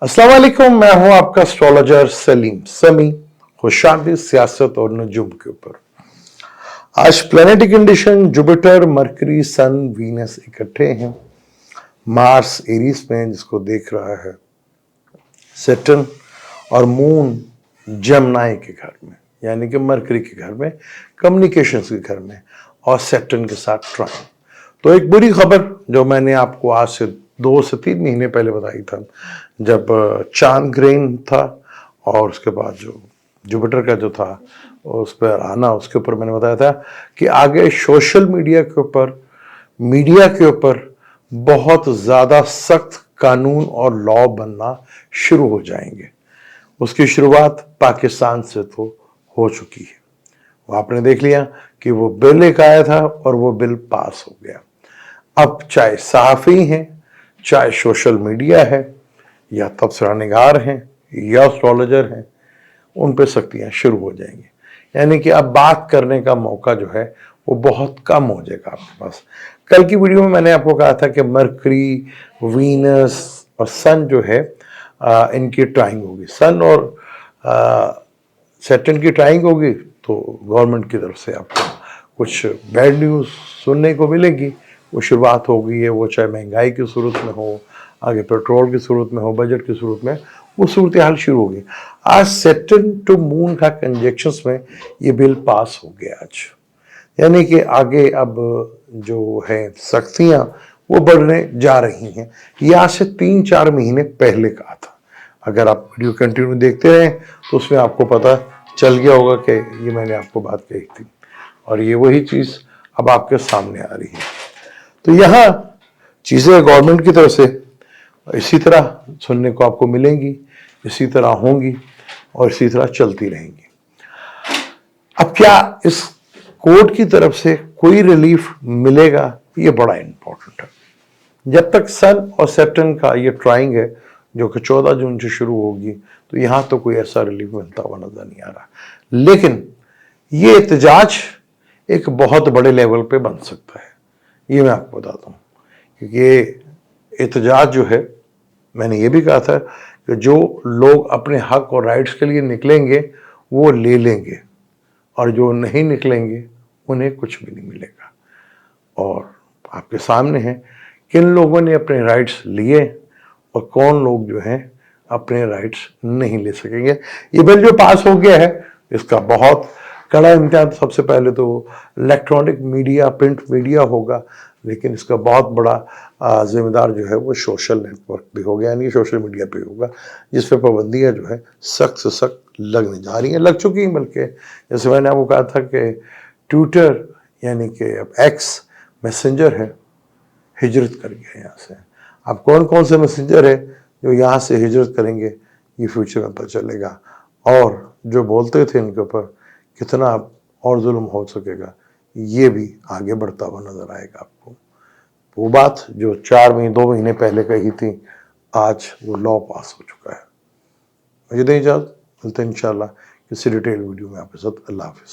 अस्सलाम वालेकुम, मैं हूं आपका एस्ट्रोलॉजर सलीम समी। खुशामदीद सियासत और नजूम के ऊपर। आज प्लैनेटरी कंडीशन जुपिटर, मरकरी, सन, वीनस इकट्ठे हैं। मार्स एरीज में जिसको देख रहा है, सैटर्न और मून जमनाई के घर में, यानी कि मरकरी के घर में, कम्युनिकेशंस के घर में, और सैटर्न के साथ ट्राइन। तो एक बुरी खबर जो मैंने आपको आज से 2 से 3 महीने पहले बताई था, जब चांद ग्रहण था और उसके बाद जो जुपिटर का जो था उस पर आना, उसके ऊपर मैंने बताया था कि आगे सोशल मीडिया के ऊपर बहुत ज़्यादा सख्त कानून और लॉ बनना शुरू हो जाएंगे। उसकी शुरुआत पाकिस्तान से तो हो चुकी है। वो आपने देख लिया कि वो बिल एक आया था और वो बिल पास हो गया। अब चाहे सहाफ़ी हैं, चाहे सोशल मीडिया है, या तबसरानिगार हैं, या एस्ट्रोलॉजर हैं, उन पर सख्तियाँ शुरू हो जाएंगी। यानी कि अब बात करने का मौका जो है वो बहुत कम हो जाएगा आपके पास। कल की वीडियो में मैंने आपको कहा था कि मरकरी, वीनस और सन जो है इनकी ट्राइंग होगी। सन और सैटर्न की ट्राइंग होगी तो गवर्नमेंट की तरफ से आपको कुछ बैड न्यूज़ सुनने को मिलेगी। वो शुरुआत हो गई है, वो चाहे महंगाई की सूरत में हो, आगे पेट्रोल की सूरत में हो, बजट की सूरत में, वो सूरत हाल शुरू होगी। आज सैटर्न टू मून का कंजक्शंस में ये बिल पास हो गया आज। यानी कि आगे अब जो है सख्तियाँ वो बढ़ने जा रही हैं। ये आज से 3-4 महीने पहले का था। अगर आप वीडियो कंटिन्यू देखते रहें तो उसमें आपको पता चल गया होगा कि ये मैंने आपको बात कही थी, और ये वही चीज़ अब आपके सामने आ रही है। तो यहाँ चीज़ें गवर्नमेंट की तरफ से इसी तरह सुनने को आपको मिलेंगी, इसी तरह होंगी और इसी तरह चलती रहेंगी। अब क्या इस कोर्ट की तरफ से कोई रिलीफ मिलेगा, ये बड़ा इंपॉर्टेंट है। जब तक सन और सैटर्न का ये ट्राइंग है जो कि 14 जून से शुरू होगी, तो यहाँ तो कोई ऐसा रिलीफ मिलता हुआ नजर नहीं आ रहा। लेकिन ये एहतजाज एक बहुत बड़े लेवल पे बन सकता है, ये मैं आपको बताता हूँ। क्योंकि ये एहतजाज जो है, मैंने ये भी कहा था कि जो लोग अपने हक और राइट्स के लिए निकलेंगे वो ले लेंगे, और जो नहीं निकलेंगे उन्हें कुछ भी नहीं मिलेगा। और आपके सामने है किन लोगों ने अपने राइट्स लिए और कौन लोग जो हैं अपने राइट्स नहीं ले सकेंगे। ये बिल जो पास हो गया है, इसका बहुत कड़ा इम्तिहान सबसे पहले तो इलेक्ट्रॉनिक मीडिया, प्रिंट मीडिया होगा, लेकिन इसका बहुत बड़ा जिम्मेदार जो है वो सोशल नेटवर्क भी होगा, यानी सोशल मीडिया पे होगा, जिस पे पाबंदियाँ जो है सख्त से सख्त लगने जा रही हैं, लग चुकी हैं। बल्कि जैसे मैंने आपको कहा था कि ट्विटर यानी कि अब एक्स मैसेंजर है, हिजरत कर गया यहाँ से। अब कौन कौन से मैसेंजर है जो यहाँ से हिजरत करेंगे, ये फ्यूचर में पता चलेगा। और जो बोलते थे इनके ऊपर कितना और जुल्म हो सकेगा, ये भी आगे बढ़ता हुआ नजर आएगा आपको। वो बात जो 2 महीने पहले कही थी, आज वो लॉ पास हो चुका है। मुझे दें इजाज़त, मिलते हैं इंशाल्लाह किसी डिटेल वीडियो में आपके साथ। अल्लाह हाफिज़।